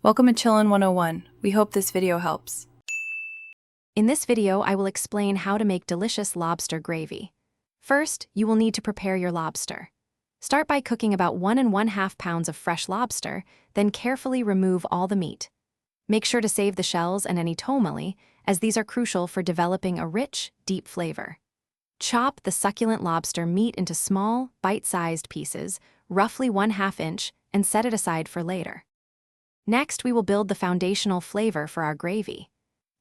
Welcome to Chillin' 101. We hope this video helps. In this video, I will explain how to make delicious lobster gravy. First, you will need to prepare your lobster. Start by cooking about 1½ pounds of fresh lobster, then carefully remove all the meat. Make sure to save the shells and any tomali, as these are crucial for developing a rich, deep flavor. Chop the succulent lobster meat into small, bite-sized pieces, roughly 1/2 inch, and set it aside for later. Next, we will build the foundational flavor for our gravy.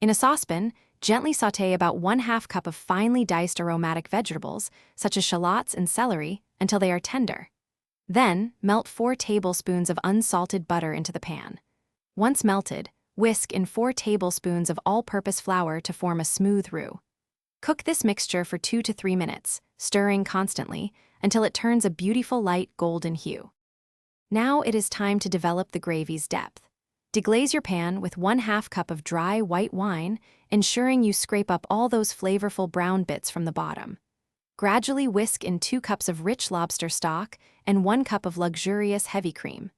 In a saucepan, gently sauté about 1/2 cup of finely diced aromatic vegetables, such as shallots and celery, until they are tender. Then, melt 4 tablespoons of unsalted butter into the pan. Once melted, whisk in 4 tablespoons of all-purpose flour to form a smooth roux. Cook this mixture for 2 to 3 minutes, stirring constantly, until it turns a beautiful light golden hue. Now it is time to develop the gravy's depth. Deglaze your pan with 1/2 cup of dry white wine, ensuring you scrape up all those flavorful brown bits from the bottom. Gradually whisk in 2 cups of rich lobster stock and 1 cup of luxurious heavy cream.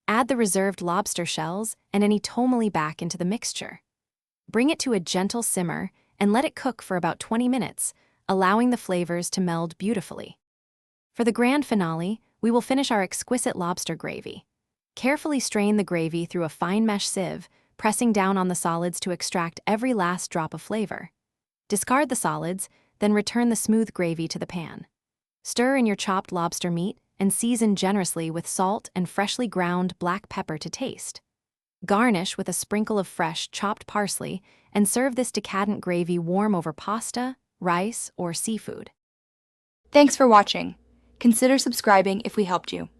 Add the reserved lobster shells and any tomali back into the mixture. Bring it to a gentle simmer and let it cook for about 20 minutes, allowing the flavors to meld beautifully. For the grand finale, we will finish our exquisite lobster gravy. Carefully strain the gravy through a fine mesh sieve, pressing down on the solids to extract every last drop of flavor. Discard the solids, then return the smooth gravy to the pan. Stir in your chopped lobster meat and season generously with salt and freshly ground black pepper to taste. Garnish with a sprinkle of fresh chopped parsley and serve this decadent gravy warm over pasta, rice, or seafood. Thanks for watching. Consider subscribing if we helped you.